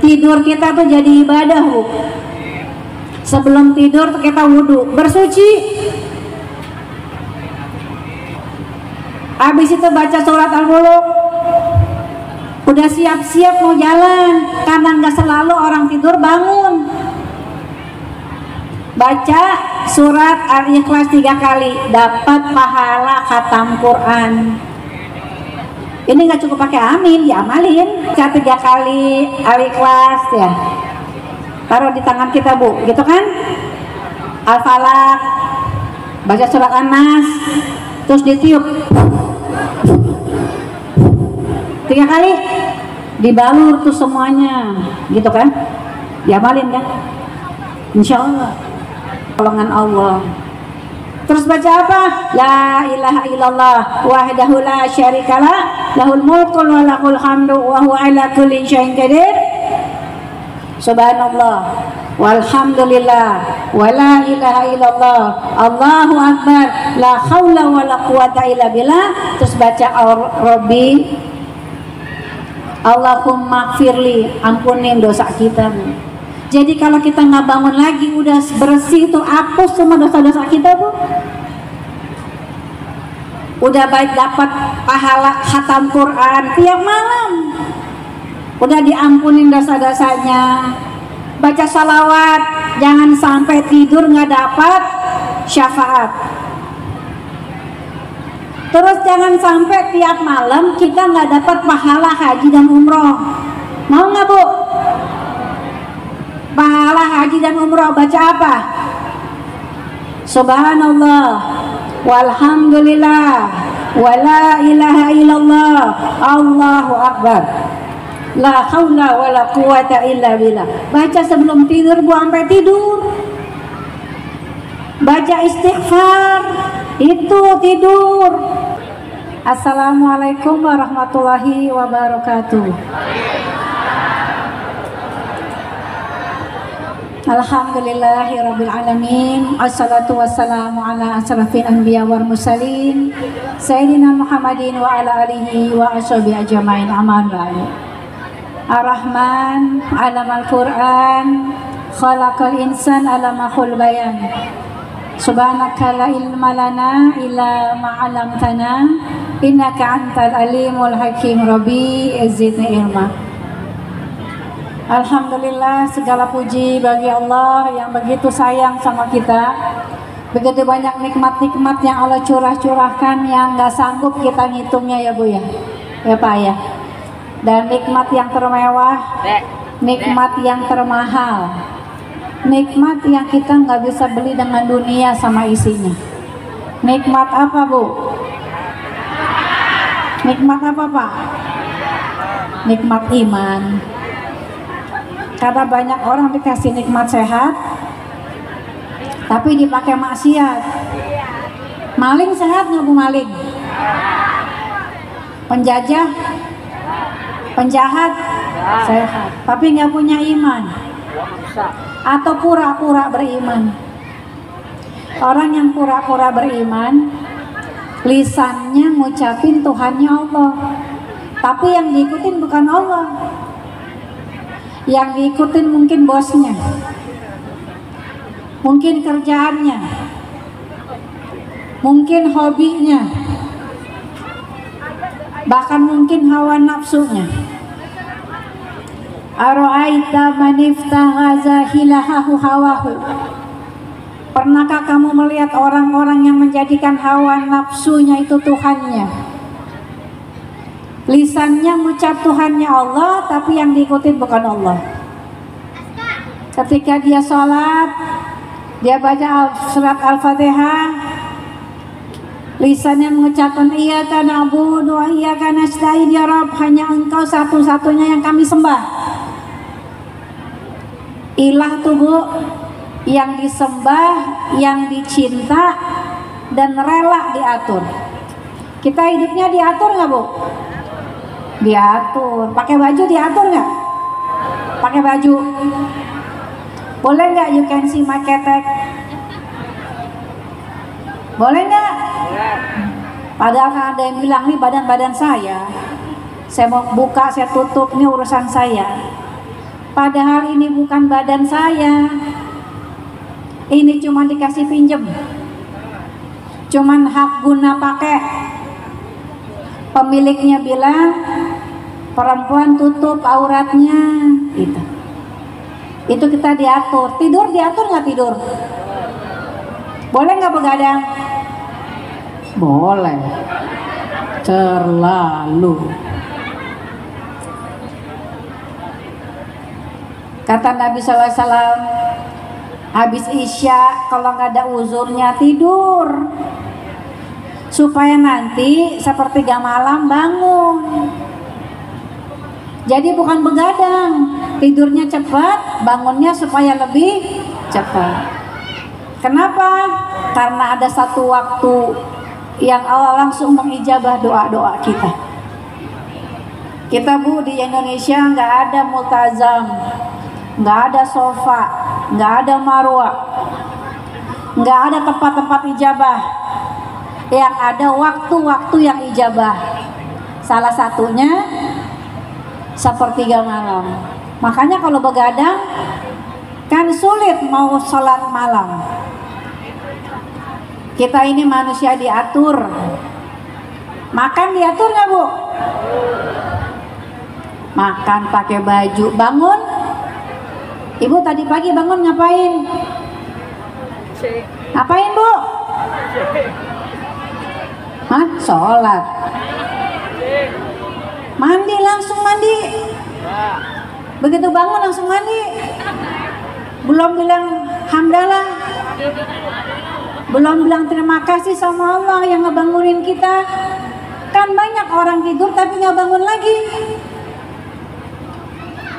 Tidur kita tuh jadi ibadah, Bu. Sebelum tidur tuh kita wudhu, bersuci. Habis itu baca surat Al-Mulk. Udah siap-siap mau jalan, karena nggak selalu orang tidur bangun. Baca surat Al-Ikhlas 3 kali, dapat pahala khatam Quran. Ini nggak cukup pakai amin, diamalin. Baca 3 kali Al-Ikhlas ya. Taruh di tangan kita, Bu, gitu kan? Al-Falaq, baca surat An-Nas, terus ditiup 3 kali, dibalur tuh semuanya, gitu kan? Diamalin kan? Insya Allah, tolongan Allah. Terus baca apa? La ilaha illallah wahdahu la syarikalah, lahul mulku wa lahul hamdu wa huwa ala kulli syai'in qadir. Subhanallah walhamdulillah wa la ilaha illallah Allahu akbar la haula wa la quwata illa billah. Terus baca Rabbi Allahumma gfirli, ampunin dosa kita, Bu. Jadi kalau kita nggak bangun lagi udah bersih itu, hapus semua dosa-dosa kita, Bu. Udah baik dapat pahala khatam Quran tiap malam, udah diampunin dosa-dosanya. Baca salawat, jangan sampai tidur nggak dapat syafaat. Terus jangan sampai tiap malam kita nggak dapat pahala haji dan umroh. Mau nggak, Bu? Pahala haji dan umroh baca apa? Subhanallah walhamdulillah wala ilaha illallah Allahu akbar la haula wala quwata illa billah. Baca sebelum tidur, Bu, sampai tidur. Baca istighfar, itu tidur. Assalamualaikum warahmatullahi wabarakatuh. Alhamdulillahirabbil alamin. Assalatu wassalamu ala asrafil anbiya wal mursalin sayyidina Muhammadin wa ala alihi wa ashabihi ajmain. Aman ba'du. Ar-Rahman 'allamal Qur'an, khalaqal insan 'allamahul bayan. Subhanaka la ilma lana illa ma 'allamtana innaka antal alimul hakim. Rabbi zidni ilma. Alhamdulillah, segala puji bagi Allah yang begitu sayang sama kita. Begitu banyak nikmat-nikmat yang Allah curah-curahkan yang nggak sanggup kita ngitungnya, ya Bu ya. Ya Pak ya. Dan nikmat yang termewah, nikmat yang termahal, nikmat yang kita nggak bisa beli dengan dunia sama isinya. Nikmat apa, Bu? Nikmat apa, Pak? Nikmat iman. Karena banyak orang dikasih nikmat sehat, tapi dipakai maksiat. Maling sehat nggak, Bu, maling? Penjajah, penjahat sehat, tapi nggak punya iman, atau pura-pura beriman. Orang yang pura-pura beriman, lisannya ngucapin Tuhannya Allah, tapi yang diikutin bukan Allah. Yang diikutin mungkin bosnya, mungkin kerjaannya, mungkin hobinya, bahkan mungkin hawa nafsunya. Ara'aita man iftaghaza hilahahu hawahu. Pernahkah kamu melihat orang-orang yang menjadikan hawa nafsunya itu Tuhannya? Lisannya mengucap Tuhannya Allah, tapi yang diikutin bukan Allah. Ketika dia sholat, dia baca surat Al-Fatihah, lisannya mengucapkan iyyaka na'budu wa iyyaka nasta'in, ya Rabb, hanya Engkau satu-satunya yang kami sembah. Ilah tuh, Bu, yang disembah, yang dicinta, dan rela diatur. Kita hidupnya diatur nggak, Bu? Diatur. Pakai baju diatur nggak? Pakai baju. Boleh nggak you can see my ketek? Boleh nggak? Padahal kan ada yang bilang nih badan-badan saya mau buka, saya tutup, ini urusan saya. Padahal ini bukan badan saya, ini cuma dikasih pinjem, cuman hak guna pakai. Pemiliknya bilang perempuan tutup auratnya, gitu. Itu kita diatur. Tidur diatur nggak tidur? Boleh nggak begadang? Boleh. Terlalu. Kata Nabi SAW, habis Isya kalau nggak ada uzurnya tidur, supaya nanti sepertiga malam bangun. Jadi bukan begadang, tidurnya cepat, bangunnya supaya lebih cepat. Kenapa? Karena ada satu waktu yang Allah langsung mengijabah doa-doa kita. Kita Bu, di Indonesia nggak ada multazam, nggak ada sofa, nggak ada marwah, nggak ada tempat-tempat ijabah. Yang ada waktu-waktu yang ijabah. Salah satunya sepertiga malam. Makanya kalau begadang kan sulit mau sholat malam. Kita ini manusia diatur. Makan diatur nggak Bu? Makan pakai baju. Bangun, Ibu tadi pagi bangun ngapain? Ngapain Bu? Hah? Sholat. Mandi, langsung mandi. Begitu bangun langsung mandi. Belum bilang hamdalah, belum bilang terima kasih sama Allah yang ngebangunin kita. Kan banyak orang tidur tapi nggak bangun lagi.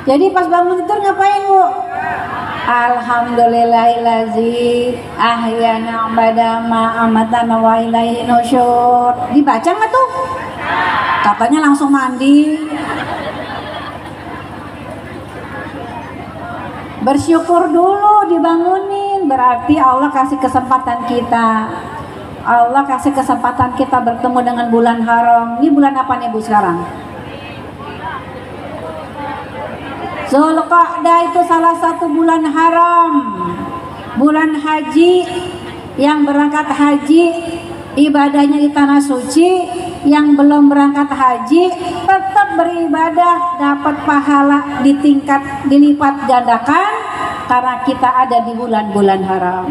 Jadi pas bangun tidur ngapain Bu? Alhamdulillahillazi ahyana ba'dama amatana wa ilaihi nusyur. Dibaca nggak tuh? Katanya langsung mandi. Bersyukur dulu dibangunin, berarti Allah kasih kesempatan kita. Allah kasih kesempatan kita bertemu dengan bulan haram. Ini bulan apa nih Bu sekarang? Zulqa'dah itu salah satu bulan haram, bulan haji. Yang berangkat haji ibadahnya di tanah suci, yang belum berangkat haji tetap beribadah, dapat pahala dilipat gandakan karena kita ada di bulan-bulan haram.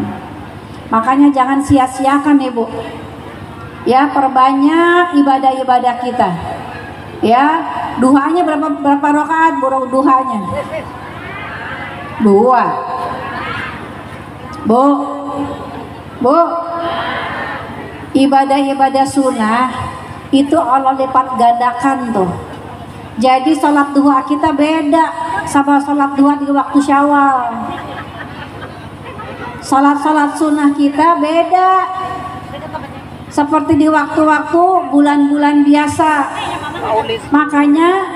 Makanya jangan sia-siakan Ibu. Ya, perbanyak ibadah-ibadah kita. Ya, duhanya berapa rakaat duhanya? 2. Bu, ibadah-ibadah sunnah itu Allah lipat gandakan tuh. Jadi sholat duha kita beda sama sholat duha di waktu Syawal. Sholat sunnah kita beda seperti di waktu-waktu bulan-bulan biasa. Makanya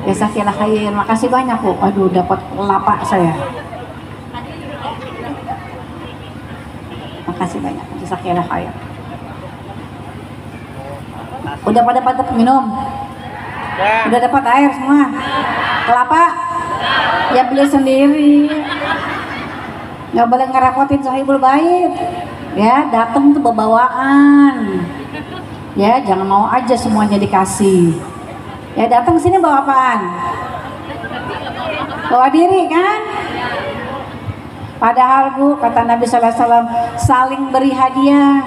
jazakallahu khair, makasih banyak Bu. Aduh, dapat lapak saya. Makasih banyak, jazakallahu khair. Udah pada minum? Udah dapat air semua? Kelapa? Ya beli sendiri. Nggak boleh ngerepotin sahibul bait. Ya, datang tuh bawaan. Ya, jangan mau aja semuanya dikasih. Ya, datang sini bawa apaan? Bawa diri kan? Padahal Bu, kata Nabi SAW, saling beri hadiah,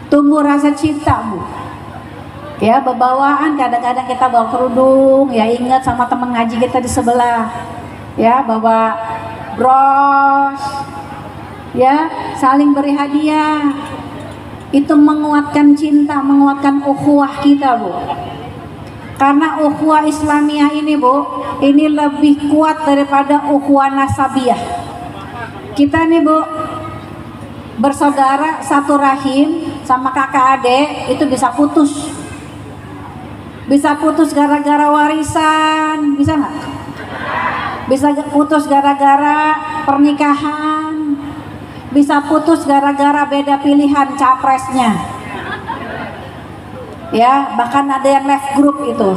tumbuh rasa cinta Bu. Ya, bebawaan, kadang-kadang kita bawa kerudung, ya ingat sama teman ngaji kita di sebelah, ya bawa bros, ya saling beri hadiah. Itu menguatkan cinta, menguatkan ukhuwah kita Bu. Karena ukhuwah Islamiyah ini Bu, ini lebih kuat daripada ukhuwah nasabiyah. Kita nih Bu, bersaudara satu rahim sama kakak adik itu bisa putus. Bisa putus gara-gara warisan, bisa nggak? Bisa putus gara-gara pernikahan. Bisa putus gara-gara beda pilihan capresnya. Ya, bahkan ada yang left group itu.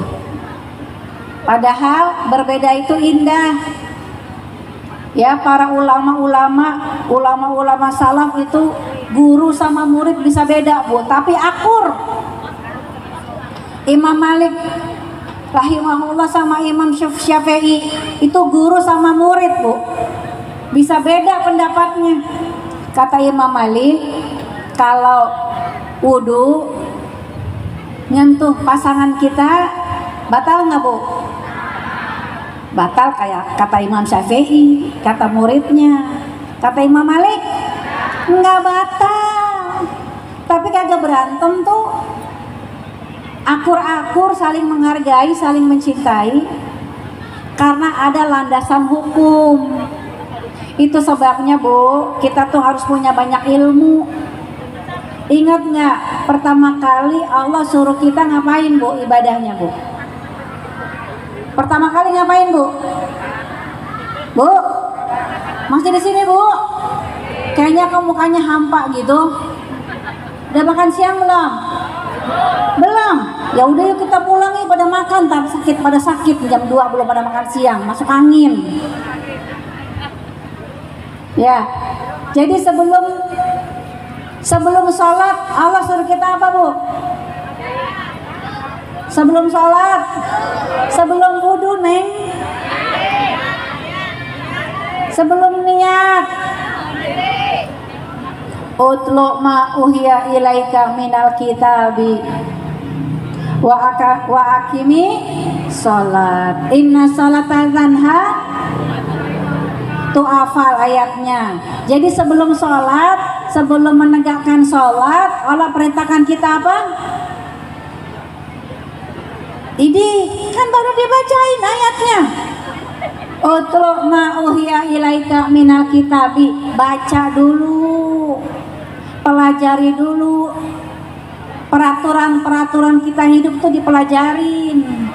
Padahal berbeda itu indah. Ya, para ulama salaf itu guru sama murid bisa beda, Bu, tapi akur. Imam Malik rahimahullah sama Imam Syafi'i itu guru sama murid, Bu. Bisa beda pendapatnya. Kata Imam Malik, kalau wudu nyentuh pasangan kita batal nggak, Bu? Batal, kayak kata Imam Syafi'i, kata muridnya. Kata Imam Malik, nggak batal. Tapi kagak berantem tuh. Akur-akur, saling menghargai, saling mencintai, karena ada landasan hukum. Itu sebabnya, Bu, kita tuh harus punya banyak ilmu. Ingat nggak, pertama kali Allah suruh kita ngapain, Bu, ibadahnya, Bu? Pertama kali ngapain, Bu? Bu, masih di sini, Bu? Kayaknya kamu mukanya hampa gitu. Udah makan siang belum? Belum. Ya udah, yuk kita pulang yuk, pada makan. Pada sakit jam 2 belum pada makan siang, masuk angin. Ya. Jadi sebelum sholat Allah suruh kita apa, Bu? Sebelum sholat, sebelum wudu, Neng, sebelum niat, utlu ma uhiya ilaika minal kitabi wa akimi sholat, inna sholata tanha. Tuh hafal ayatnya. Jadi sebelum sholat, sebelum menegakkan sholat, Allah perintahkan kita apa? Ini kan baru dibacain ayatnya. Utlu ma uhiya ilaika minal kitabi. Baca dulu, pelajari dulu. Peraturan-peraturan kita hidup tuh dipelajarin,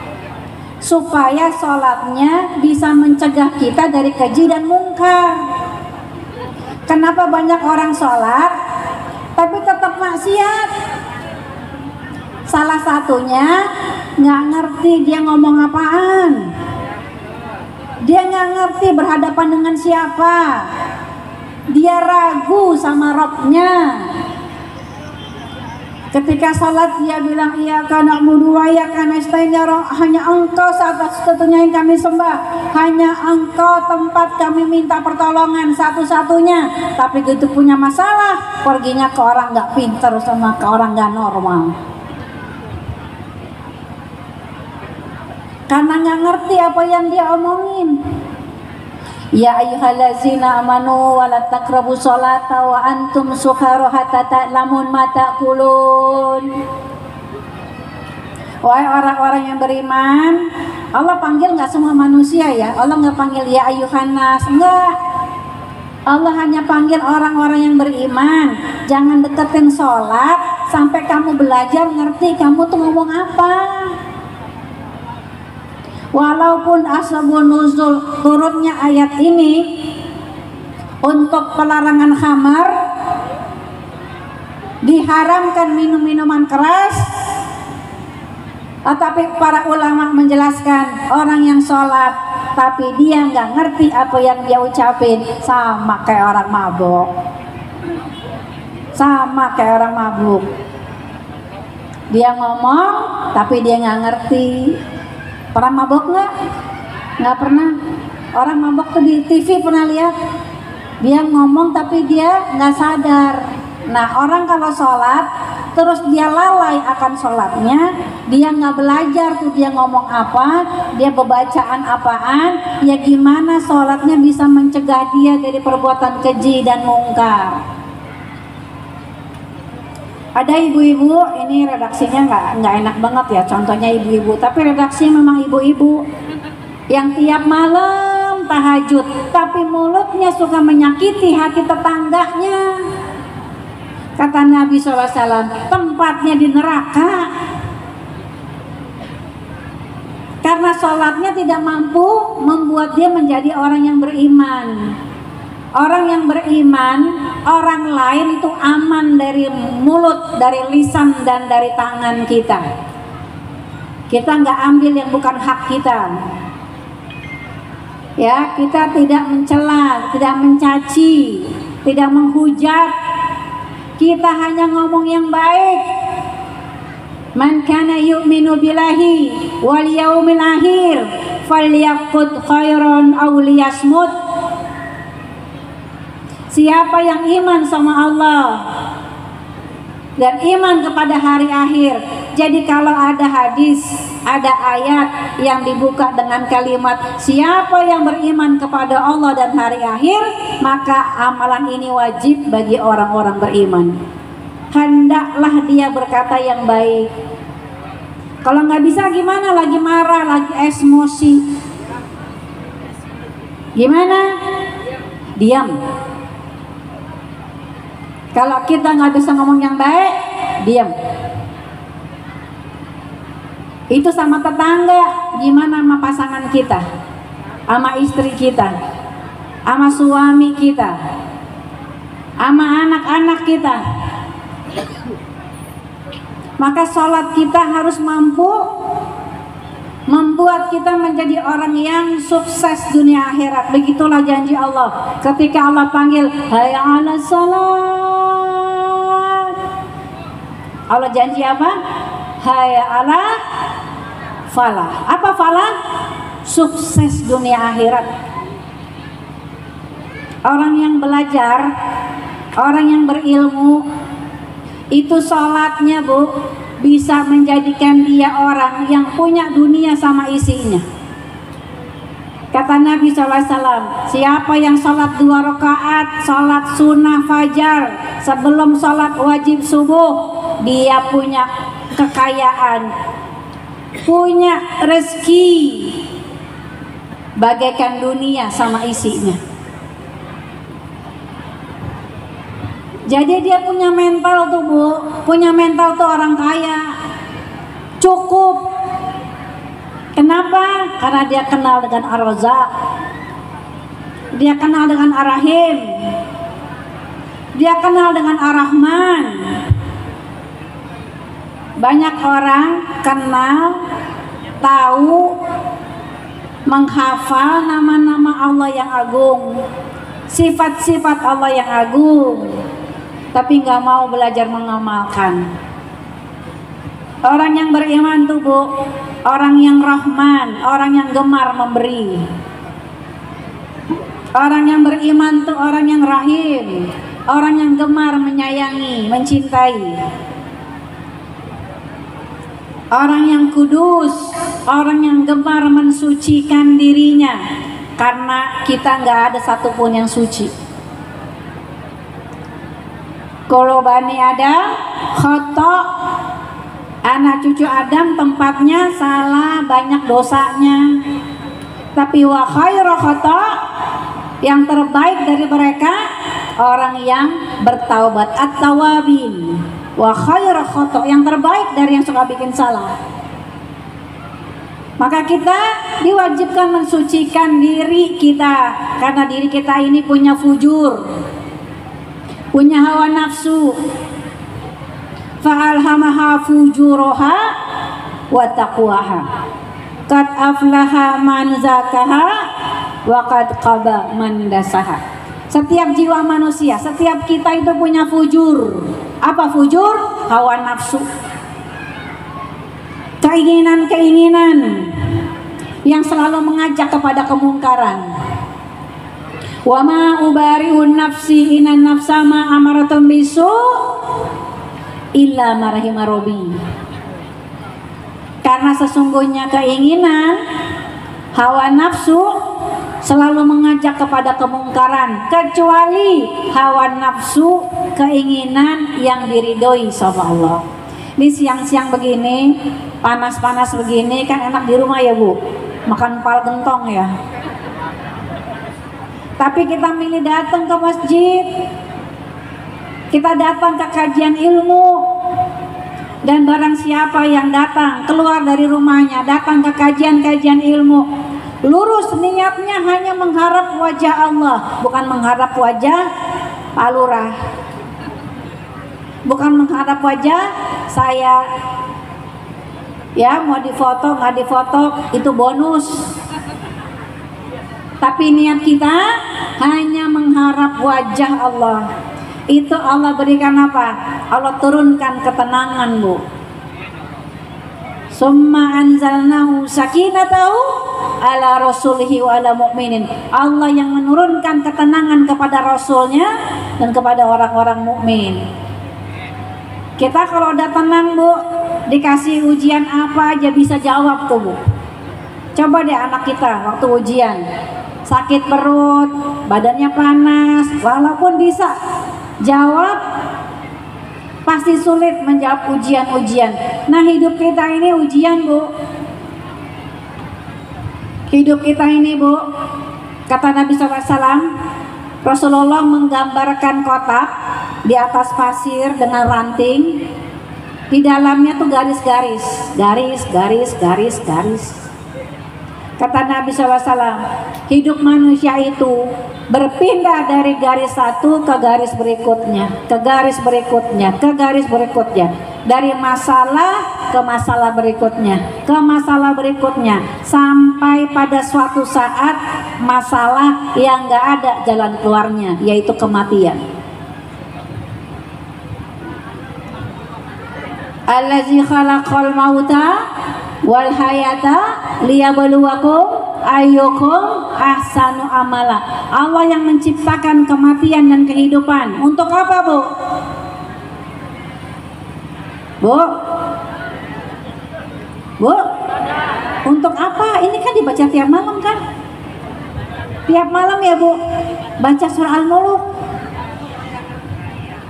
supaya sholatnya bisa mencegah kita dari keji dan mungkar. Kenapa banyak orang sholat tapi tetap maksiat? Salah satunya nggak ngerti dia ngomong apaan. Dia nggak ngerti berhadapan dengan siapa. Dia ragu sama Robnya. Ketika salat dia bilang iyyaka na'budu wa iyyaka nasta'in, hanya Engkau satu-satunya yang kami sembah, hanya Engkau tempat kami minta pertolongan satu-satunya. Tapi gitu punya masalah, perginya ke orang nggak pinter sama ke orang nggak normal. Karena nggak ngerti apa yang dia omongin. Ya ayyuhallazina amanu wa la taqrabu sholata wa antum sukara hatta ta'lamun ma taqulun. Wahai orang-orang yang beriman, Allah panggil nggak semua manusia ya. Allah nggak panggil ya ayyuhannas, enggak. Allah hanya panggil orang-orang yang beriman. Jangan deketin sholat sampai kamu belajar ngerti kamu tuh ngomong apa. Walaupun asbabun nuzul turunnya ayat ini untuk pelarangan khamar, diharamkan minum-minuman keras, tapi para ulama menjelaskan orang yang sholat tapi dia nggak ngerti apa yang dia ucapin, sama kayak orang mabuk. Sama kayak orang mabuk. Dia ngomong tapi dia nggak ngerti. Pernah mabok nggak? Nggak pernah. Orang mabok tuh di TV pernah lihat. Dia ngomong tapi dia nggak sadar. Nah, orang kalau sholat terus dia lalai akan sholatnya, dia nggak belajar tuh dia ngomong apa, dia bacaan apaan, ya gimana sholatnya bisa mencegah dia dari perbuatan keji dan mungkar. Ada ibu-ibu, ini redaksinya nggak enak banget ya, contohnya ibu-ibu, tapi redaksinya memang ibu-ibu yang tiap malam tahajud, tapi mulutnya suka menyakiti hati tetangganya. Kata Nabi SAW, tempatnya di neraka, karena sholatnya tidak mampu membuat dia menjadi orang yang beriman. Orang yang beriman, orang lain itu aman dari mulut, dari lisan, dan dari tangan kita. Kita nggak ambil yang bukan hak kita. Ya, kita tidak mencela, tidak mencaci, tidak menghujat. Kita hanya ngomong yang baik. Man kana yu'minu billahi wal yaumil akhir falyaqul khairan aw liyasmut. Siapa yang iman sama Allah dan iman kepada hari akhir. Jadi kalau ada hadis, ada ayat yang dibuka dengan kalimat siapa yang beriman kepada Allah dan hari akhir, maka amalan ini wajib bagi orang-orang beriman. Hendaklah dia berkata yang baik. Kalau nggak bisa gimana? Lagi marah, lagi emosi, gimana? Diam. Kalau kita nggak bisa ngomong yang baik, diam. Itu sama tetangga, gimana sama pasangan kita, sama istri kita, sama suami kita, sama anak-anak kita. Maka sholat kita harus mampu membuat kita menjadi orang yang sukses dunia akhirat. Begitulah janji Allah ketika Allah panggil hayya 'alas salat. Allah janji apa? Hayya 'ala falah. Apa falah? Sukses dunia akhirat. Orang yang belajar, orang yang berilmu, itu sholatnya Bu bisa menjadikan dia orang yang punya dunia sama isinya. Kata Nabi SAW, siapa yang sholat 2 rakaat, sholat sunnah fajar sebelum sholat wajib subuh, dia punya kekayaan, punya rezeki bagaikan dunia sama isinya. Jadi dia punya mental tuh Bu, punya mental tuh orang kaya, cukup. Kenapa? Karena dia kenal dengan Ar-Razzaq, dia kenal dengan Ar-Rahim, dia kenal dengan Ar-Rahman. Banyak orang kenal, tahu, menghafal nama-nama Allah yang agung, sifat-sifat Allah yang agung, tapi nggak mau belajar mengamalkan. Orang yang beriman tuh Bu, orang yang Rahman, orang yang gemar memberi. Orang yang beriman tuh orang yang Rahim, orang yang gemar menyayangi, mencintai. Orang yang kudus, orang yang gemar mensucikan dirinya, karena kita nggak ada satupun yang suci. Kalau Bani Adam khata, anak cucu Adam tempatnya salah, banyak dosanya. Tapi wa khairu khata, yang terbaik dari mereka orang yang bertaubat, at-tawabin. Wa khairu khata, yang terbaik dari yang suka bikin salah. Maka kita diwajibkan mensucikan diri kita, karena diri kita ini punya fujur, punya hawa nafsu. Fa'alhamaha fujuraha wa taqwaha. Qad aflaha man zakaha wa qad khaba man dasaha. Setiap jiwa manusia, setiap kita itu punya fujur. Apa fujur? Hawa nafsu, keinginan-keinginan yang selalu mengajak kepada kemungkaran. Wa ma ubari'un nafsi innan nafsa ma amaratun bisu illa ma rahima rabbi. Karena sesungguhnya keinginan, hawa nafsu selalu mengajak kepada kemungkaran, kecuali hawa nafsu, keinginan yang diridhoi sama Allah. Ini siang-siang begini, panas-panas begini kan enak di rumah ya Bu, makan pal gentong ya. Tapi kita milih datang ke masjid, kita datang ke kajian ilmu. Dan barang siapa yang datang, keluar dari rumahnya, datang ke kajian-kajian ilmu, lurus niatnya hanya mengharap wajah Allah, bukan mengharap wajah Pak Lurah, bukan mengharap wajah saya. Ya, mau difoto nggak difoto itu bonus. Tapi niat kita hanya mengharap wajah Allah. Itu Allah berikan apa? Allah turunkan ketenangan, Bu. Summa anzalnahu sakinatahu ala rasulihi wa ala mu'minin. Allah yang menurunkan ketenangan kepada Rasulnya dan kepada orang-orang mukmin. Kita kalau udah tenang, Bu, dikasih ujian apa aja bisa jawab tuh, Bu. Coba deh anak kita waktu ujian, sakit perut, badannya panas, walaupun bisa jawab, pasti sulit menjawab ujian-ujian. Nah, hidup kita ini ujian, Bu. Hidup kita ini, Bu, kata Nabi SAW, Rasulullah menggambarkan kotak di atas pasir dengan ranting, di dalamnya tuh garis-garis, garis. Kata Nabi SAW, hidup manusia itu berpindah dari garis satu ke garis berikutnya, ke garis berikutnya, ke garis berikutnya, dari masalah ke masalah berikutnya, ke masalah berikutnya, sampai pada suatu saat masalah yang gak ada jalan keluarnya, yaitu kematian. Allazi khalaqal mauta wal hayata liyabluwakum ayyukum ahsanu amala. Allah yang menciptakan kematian dan kehidupan. Untuk apa, Bu? Bu? Untuk apa? Ini kan dibaca tiap malam kan? Tiap malam ya, Bu, baca surah Al-Mulk.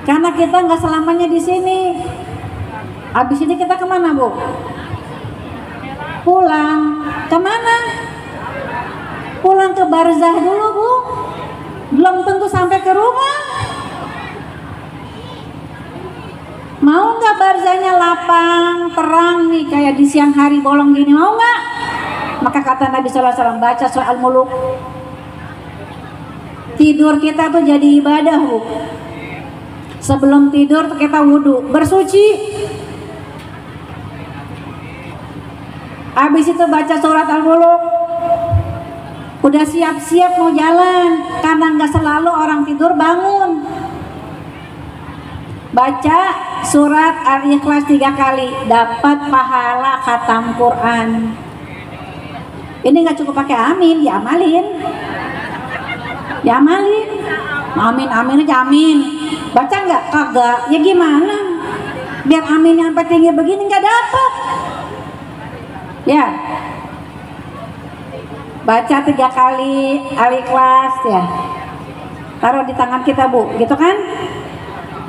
Karena kita nggak selamanya di sini. Habis ini kita kemana, Bu? Pulang. Kemana? Pulang ke barzah dulu, Bu. Belum tentu sampai ke rumah. Mau nggak barzahnya lapang, terang nih kayak di siang hari bolong gini, mau nggak? Maka kata Nabi SAW, baca surah Al-Mulk. Tidur kita tuh jadi ibadah, Bu. Sebelum tidur tuh kita wudhu, bersuci. Habis itu baca surat Al-Mulk, udah siap-siap mau jalan, karena nggak selalu orang tidur bangun. Baca surat Al-Ikhlas 3 kali, dapat pahala khatam Quran. Ini nggak cukup pakai amin, diamalin. Diamalin. Amin aja amin. Baca nggak? Kagak. Ya gimana? Biar amin yang tinggi begini nggak dapat. Ya, baca 3 kali Al-Ikhlas ya, taruh di tangan kita, Bu, gitu kan?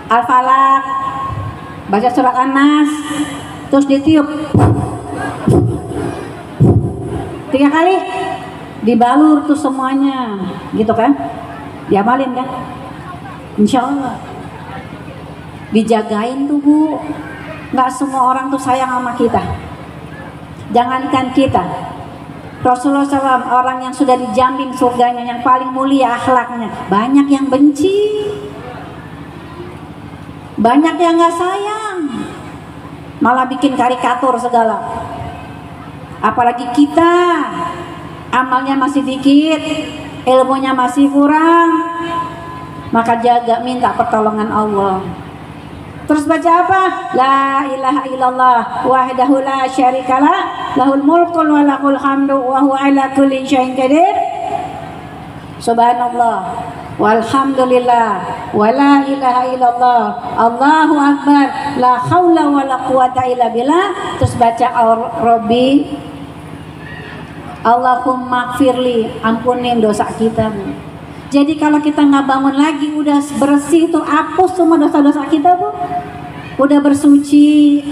Al-Falaq, baca surat An-Nas, terus ditiup 3 kali, dibalur tuh semuanya, gitu kan? Diamalin kan? Insya Allah dijagain tuh, Bu. Nggak semua orang tuh sayang sama kita. Jangankan kita, Rasulullah SAW, orang yang sudah dijamin surganya, yang paling mulia akhlaknya, banyak yang benci, banyak yang gak sayang, malah bikin karikatur segala. Apalagi kita, amalnya masih dikit, ilmunya masih kurang, maka jaga, minta pertolongan Allah. Terus baca apa? La ilaha illallah wahdahu la syarikalah, lahul mulku wa lahul hamdu wa huwa ala kulli syai'in qadir. Subhanallah walhamdulillah wa la ilaha illallah, Allahu akbar, la haula wa la quwata illa billah. Terus baca Rabbi Allahumma gfirli, ampunin dosa kita, Bu. Jadi kalau kita nggak bangun lagi, udah bersih tuh, hapus semua dosa-dosa kita, Bu. Udah bersuci,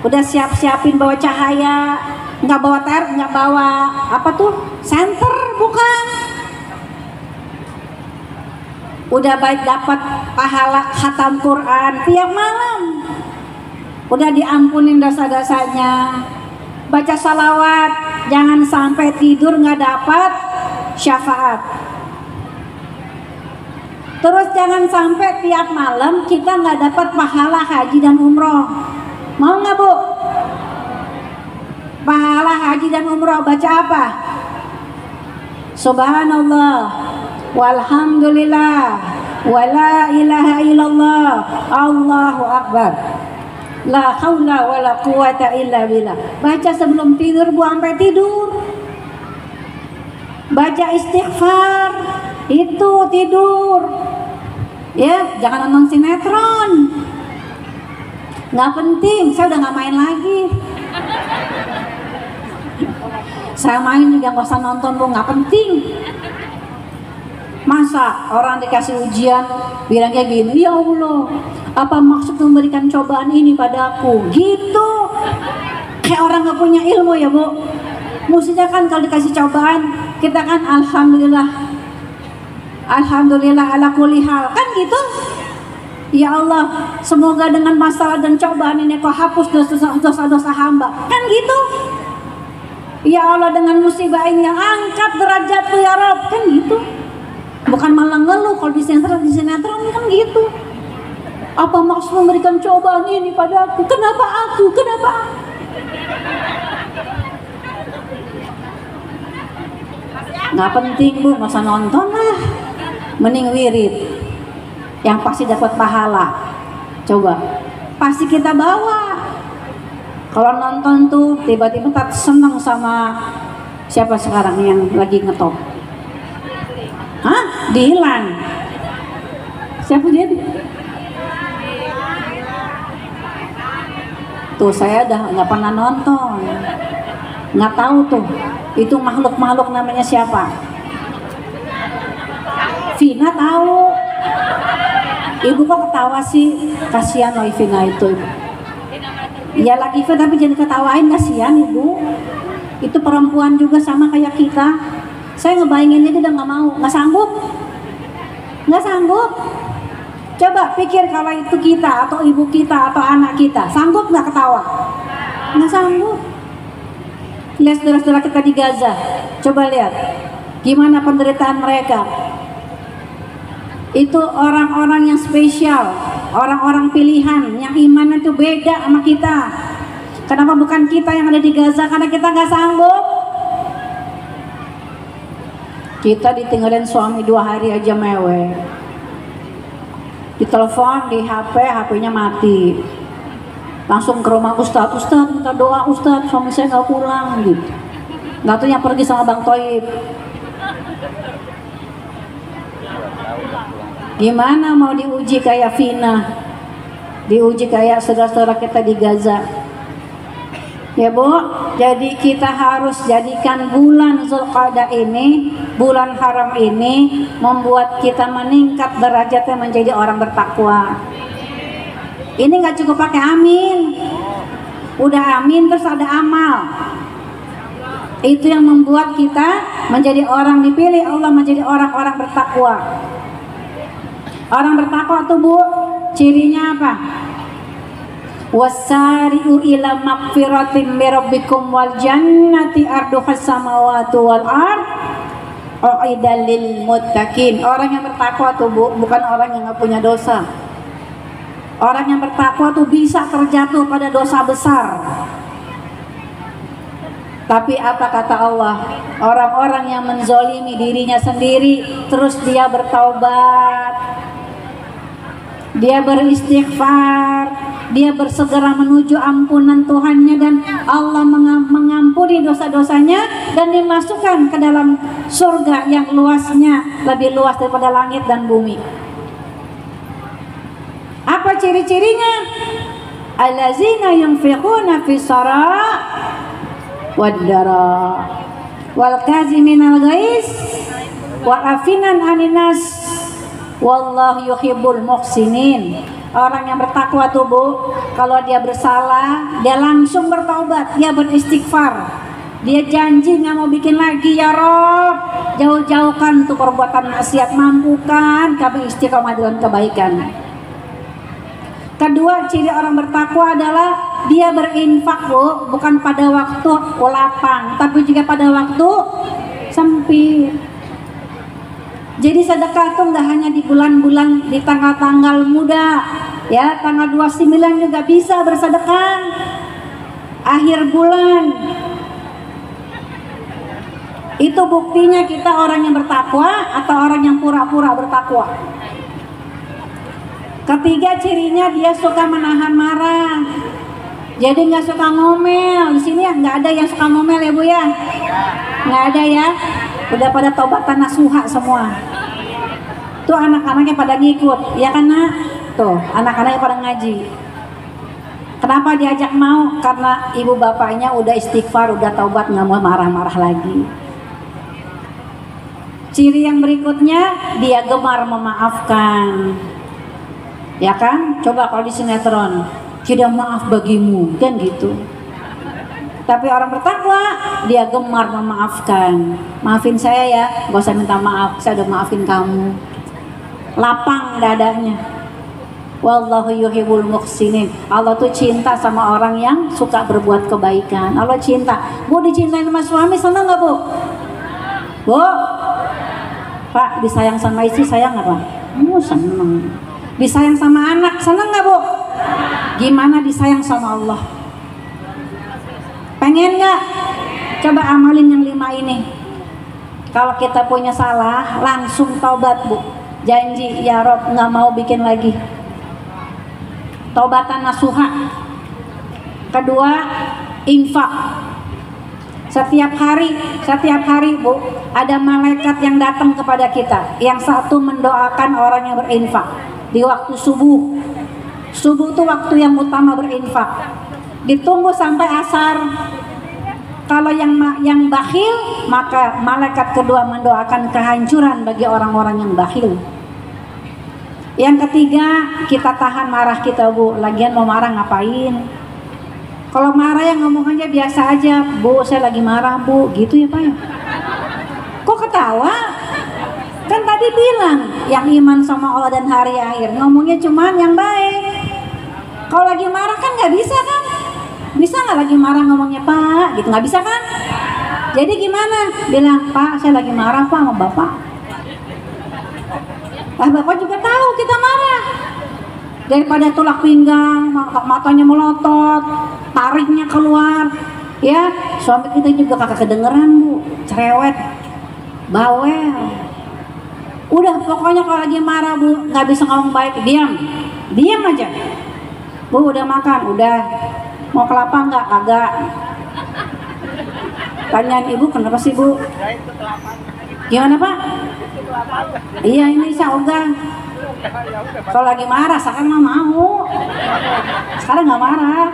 udah siap-siapin bawa cahaya, nggak bawa nggak bawa apa tuh, senter, bukan. Udah baik dapat pahala khatam Quran tiap malam. Udah diampunin dosa-dosanya. Baca salawat, jangan sampai tidur nggak dapat syafaat. Terus jangan sampai tiap malam kita nggak dapat pahala haji dan umroh. Mau nggak, Bu? pahala haji dan umrah baca apa? Subhanallah walhamdulillah wala ilaha illallah Allahu akbar la haula wala quwata illa billah. Baca sebelum tidur Bu, sampai tidur. Baca istighfar itu tidur. Ya, jangan nonton sinetron. Nggak penting, saya udah nggak main lagi. Saya main juga nggak usah nonton Bu, nggak penting. Masa orang dikasih ujian bilang kayak gini, ya Allah, apa maksud memberikan cobaan ini padaku? Gitu. Kayak orang nggak punya ilmu ya Bu. Mestinya kan kalau dikasih cobaan, kita kan alhamdulillah, alhamdulillah ala kulli hal, kan gitu. Ya Allah, semoga dengan masalah dan cobaan ini Kau hapus dosa-dosa hamba, kan gitu. Ya Allah, dengan musibah ini angkat derajatku ya Rabb, kan gitu. Bukan malah ngeluh kalau di sinetron kan gitu. Apa maksud memberikan cobaan ini padaku? Kenapa aku? Kenapa? Nggak penting Bu, nggak usah nonton lah. Mending wirid yang pasti dapat pahala. Coba, pasti kita bawa. Kalau nonton tuh tiba-tiba tak seneng sama siapa sekarang yang lagi ngetop? Hah? Dilan. Siapa dia? Tuh saya udah nggak pernah nonton, nggak tahu tuh itu makhluk-makhluk namanya siapa. Vina tahu. Ibu kok ketawa sih? Kasihan loh Vina itu. Ya lagi Vina, tapi jangan ketawain, kasihan Ibu. Itu perempuan juga sama kayak kita. Saya ngebayangin aja udah nggak mau, nggak sanggup, nggak sanggup. Coba pikir kalau itu kita atau ibu kita atau anak kita, sanggup nggak ketawa? Nggak sanggup. Lihat saudara-saudara kita di Gaza, coba lihat gimana penderitaan mereka. Itu orang-orang yang spesial, orang-orang pilihan yang imannya itu beda sama kita. Kenapa bukan kita yang ada di Gaza? Karena kita nggak sanggup. Kita ditinggalin suami 2 hari aja mewek. Ditelepon di HP, HP-nya mati. Langsung ke rumah Ustadz, Ustadz minta doa Ustadz, suami saya nggak pulang gitu. Nggak tahu yang pergi sama Bang Toib. Gimana mau diuji kayak Vina, diuji kayak saudara-saudara kita di Gaza? Ya Bu, jadi kita harus jadikan bulan Zulqa'dah ini, bulan haram ini, membuat kita meningkat derajatnya menjadi orang bertakwa. Ini nggak cukup pakai amin, udah amin terus ada amal. Itu yang membuat kita menjadi orang dipilih Allah, menjadi orang-orang bertakwa. Orang bertakwa tuh Bu, cirinya apa? Wasari'u ila magfiratin min rabbikum wal jannati arduhas samawati wal ard u'idal lil muttaqin. Orang yang bertakwa tuh Bu, bukan orang yang nggak punya dosa. Orang yang bertakwa tuh bisa terjatuh pada dosa besar. Tapi apa kata Allah? Orang-orang yang menzolimi dirinya sendiri, terus dia bertaubat, dia beristighfar, dia bersegera menuju ampunan Tuhannya, dan Allah mengampuni dosa-dosanya dan dimasukkan ke dalam surga yang luasnya lebih luas daripada langit dan bumi. Apa ciri-cirinya? Allazina yunfiquna fis saraa wad dara wal kaziminal ghaiz wa afinan anin nas wallahu yuhibbul muhsinin. Orang yang bertakwa tuh Bu, kalau dia bersalah, dia langsung bertaubat, dia beristighfar, dia janji nggak mau bikin lagi. Ya Rob, jauh-jauhkan tuh perbuatan maksiat, mampukan kami istiqomah dalam kebaikan. Kedua, ciri orang bertakwa adalah dia berinfak Bu, bukan pada waktu lapang, tapi juga pada waktu sempit. Jadi sedekah itu nggak hanya di bulan-bulan, di tanggal-tanggal muda, ya, tanggal 29 juga bisa bersedekah. Akhir bulan, Itu buktinya kita orang yang bertakwa atau orang yang pura-pura bertakwa. Ketiga cirinya dia suka menahan marah. Jadi nggak suka ngomel. Di sini nggak ada yang suka ngomel ya Bu ya? Nggak ada ya? Udah pada taubatan nasuha semua. Tuh anak-anaknya pada ngikut, ya kan nak? Tuh anak-anaknya pada ngaji. Kenapa diajak mau? Karena ibu bapaknya udah istighfar, udah taubat, nggak mau marah-marah lagi. Ciri yang berikutnya, dia gemar memaafkan. Ya kan? Coba kalau di sinetron, tidak maaf bagimu, kan gitu. Tapi orang bertakwa, dia gemar memaafkan. Maafin saya ya, gak usah minta maaf, saya udah maafin kamu. Lapang dadanya. Wallahu yuhibbul muhsinin. Allah tuh cinta sama orang yang suka berbuat kebaikan. Allah cinta. Bu, dicintain sama suami, senang gak Bu? Bu? Pak, disayang sama istri, sayang gak Pak? Senang. Disayang sama anak, senang gak Bu? Gimana disayang sama Allah? Pengen gak? Coba amalin yang 5 ini. Kalau kita punya salah, langsung taubat Bu. Janji, ya Rob gak mau bikin lagi. Taubatan nasuha. Kedua, infak. Setiap hari Bu, ada malaikat yang datang kepada kita. Yang satu mendoakan orang yang berinfak di waktu subuh. Subuh itu waktu yang utama berinfak. Ditunggu sampai asar. Kalau yang bakhil, maka malaikat kedua mendoakan kehancuran bagi orang-orang yang bakhil. Yang ketiga, kita tahan marah kita Bu. Lagian mau marah ngapain? Kalau marah yang ngomong aja biasa aja, Bu saya lagi marah Bu, gitu ya Pak ya. Kok ketawa? Kan tadi bilang yang iman sama Allah dan hari akhir, ngomongnya cuman yang baik. Kalau lagi marah kan nggak bisa kan? Bisa nggak lagi marah ngomongnya Pak? Gitu nggak bisa kan? Jadi gimana? Bilang Pak saya lagi marah Pak sama Bapak. Bapak juga tahu kita marah. Daripada tulak pinggang, matanya melotot, tariknya keluar, ya suami kita juga kakak kedengeran Bu, cerewet, bawel. Udah pokoknya kalau lagi marah Bu, nggak bisa ngomong baik, diam aja. Bu udah makan, udah. Mau kelapa nggak? Agak. Tanyaan ibu kenapa sih Bu? Gimana Pak? Iya ini saya ogah. Kalau lagi marah, sekarang nggak mau. Sekarang nggak marah.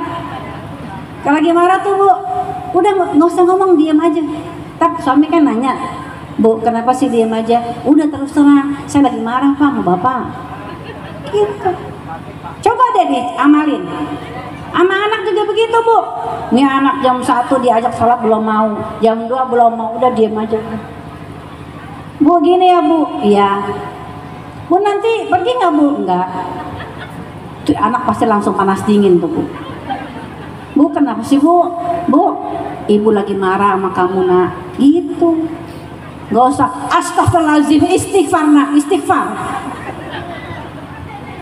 Kalau lagi marah tuh Bu, udah nggak usah ngomong, diam aja. Tapi suami kan nanya, Bu kenapa sih diam aja? Udah terus terang, saya lagi marah Pak sama Bapak. Gitu. Coba deh amalin. Sama anak juga begitu Bu. Ini anak jam 1 diajak sholat belum mau, jam 2 belum mau, udah diam aja. Bu gini ya Bu, iya. Bu nanti pergi nggak Bu? Enggak. Tuh anak pasti langsung panas dingin tuh Bu. Bu kenapa sih Bu? Bu, ibu lagi marah sama kamu nak. Gitu. Gak usah astagfirullahaladzim, istighfar nak, istighfar.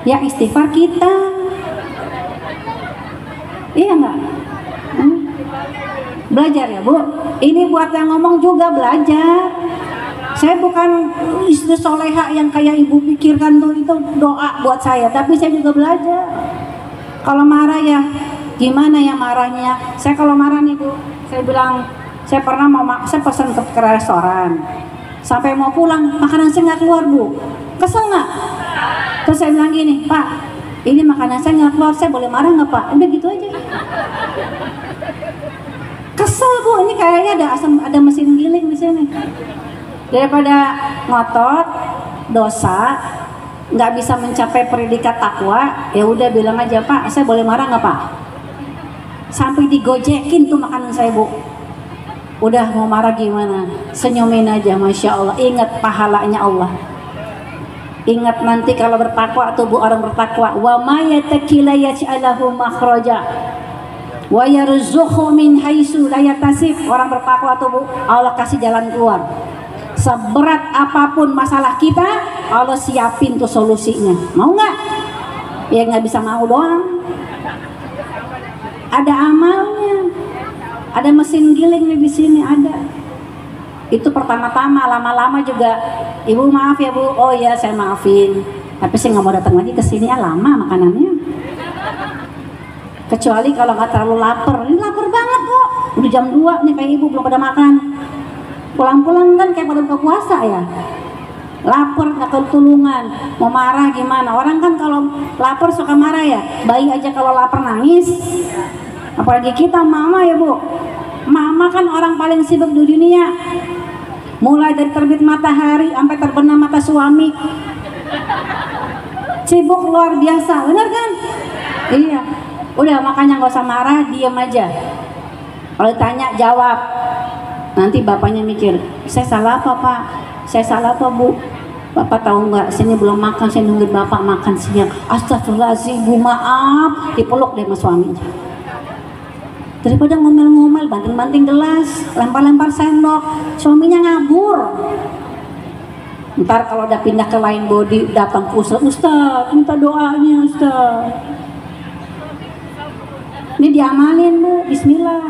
Ya istighfar kita. Iya nggak? Belajar ya Bu. Ini buat yang ngomong juga belajar. Saya bukan istri soleha yang kayak ibu pikirkan tuh, itu doa buat saya, tapi saya juga belajar. Kalau marah ya gimana ya marahnya. Saya kalau marah nih Bu, saya bilang saya pernah saya pesan ke restoran, sampai mau pulang makanan saya nggak keluar Bu, kesel nggak? Terus saya bilang gini, Pak ini makanan saya nggak keluar, saya boleh marah nggak Pak? Udah gitu aja. Kesel Bu, ini kayaknya ada mesin giling di sini. Daripada ngotot dosa, nggak bisa mencapai predikat takwa, ya udah bilang aja Pak, saya boleh marah nggak Pak? Sampai digojekin tuh makanan saya Bu. Udah mau marah gimana? Senyumin aja, masya Allah. Ingat pahalanya Allah. Ingat nanti kalau bertakwa tuh Bu, orang bertakwa. Wa ma yattaqilla yaj'alahu makhraja wa yarzuqhu min haitsu la yahtasib. Orang bertakwa tuh Bu, Allah kasih jalan keluar. Seberat apapun masalah kita, Allah siapin tuh solusinya. Mau nggak? Ya nggak bisa mau doang. Ada amalnya. Ada mesin giling di sini ada. Itu pertama-tama, lama-lama juga, ibu maaf ya bu, oh ya saya maafin, tapi saya nggak mau datang lagi ke sini ya, lama makanannya. Kecuali kalau nggak terlalu lapar, ini lapar banget kok, udah jam 2 nih kayak ibu belum pada makan. Pulang-pulang kan kayak pada buka puasa ya, lapar nggak ketulungan, mau marah gimana? Orang kan kalau lapar suka marah ya, bayi aja kalau lapar nangis, apalagi kita mama ya bu. Mama kan orang paling sibuk di dunia, mulai dari terbit matahari sampai terbenam mata suami, sibuk luar biasa, bener kan? Iya, udah makanya nggak usah marah, diam aja. Kalau ditanya jawab. Nanti bapaknya mikir, saya salah apa pak? Saya salah apa bu? Bapak tahu nggak? Sini belum makan, saya nungguin bapak makan siang. Astagfirullahaladzim, bu maaf. Dipeluk deh sama suaminya. Daripada ngomel-ngomel, banting-banting gelas, lempar-lempar sendok, suaminya ngabur. Ntar kalau udah pindah ke lain body, datang ke Ustaz, minta doanya Ustaz. Ini diamalin bu, bismillah,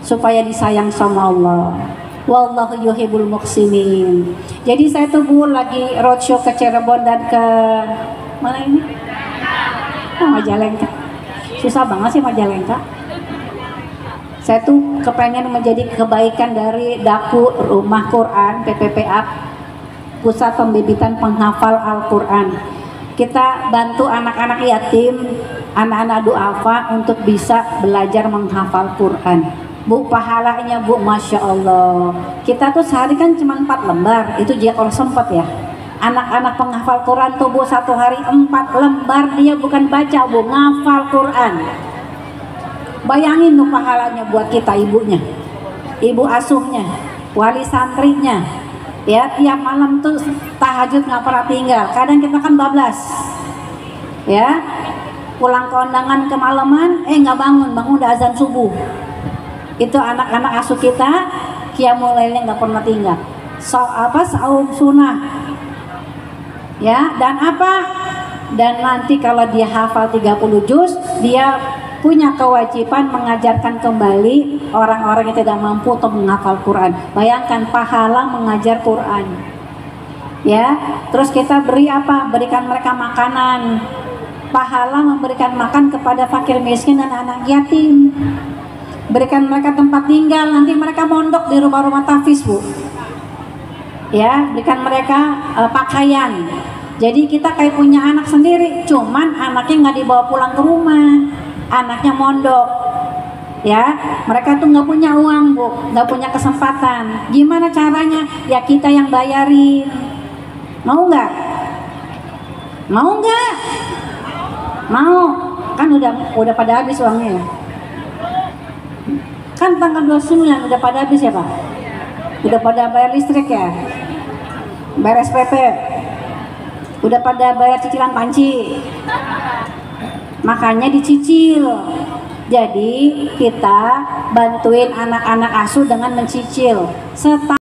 supaya disayang sama Allah. Wallahu yuhibbul muhsinin. Jadi saya tuh bu lagi roadshow ke Cirebon dan ke mana ini? Majalengka. Susah banget sih Majalengka. Saya tuh kepengen menjadi kebaikan dari Daku Rumah Quran PPPA, Pusat Pembibitan Penghafal Al-Quran. Kita bantu anak-anak yatim, anak-anak duafa untuk bisa belajar menghafal Quran. Bu, pahalanya bu, Masya Allah. Kita tuh sehari kan cuma 4 lembar, itu dia kalau sempat ya. Anak-anak penghafal Quran tuh bu, satu hari 4 lembar, dia bukan baca bu, ngafal Quran. Bayangin tuh pahalanya buat kita, ibunya, ibu asuhnya, wali santrinya. Ya, tiap malam tuh tahajud nggak pernah tinggal. Kadang kita kan bablas, ya, pulang ke undangan kemalaman, nggak bangun udah azan subuh. Itu anak-anak asuh kita, qiyamul lailnya nggak pernah tinggal. Saum sunnah, ya, dan apa? Dan nanti kalau dia hafal 30 juz, dia punya kewajiban mengajarkan kembali orang-orang yang tidak mampu untuk menghafal Quran. Bayangkan pahala mengajar Quran. Ya, terus kita beri apa? Berikan mereka makanan. Pahala memberikan makan kepada fakir miskin dan anak yatim. Berikan mereka tempat tinggal, nanti mereka mondok di rumah-rumah tahfiz, Bu. Ya, berikan mereka pakaian. Jadi kita kayak punya anak sendiri, cuman anaknya nggak dibawa pulang ke rumah, anaknya mondok. Ya, mereka tuh nggak punya uang, Bu, nggak punya kesempatan. Gimana caranya? Ya kita yang bayarin. Mau nggak? Mau nggak? Mau? Kan udah pada habis uangnya ya. Kan tanggal 29 udah pada habis ya Pak? Udah pada bayar listrik ya? Bayar SPP? Udah pada bayar cicilan panci? Makanya dicicil. Jadi kita bantuin anak-anak asuh dengan mencicil.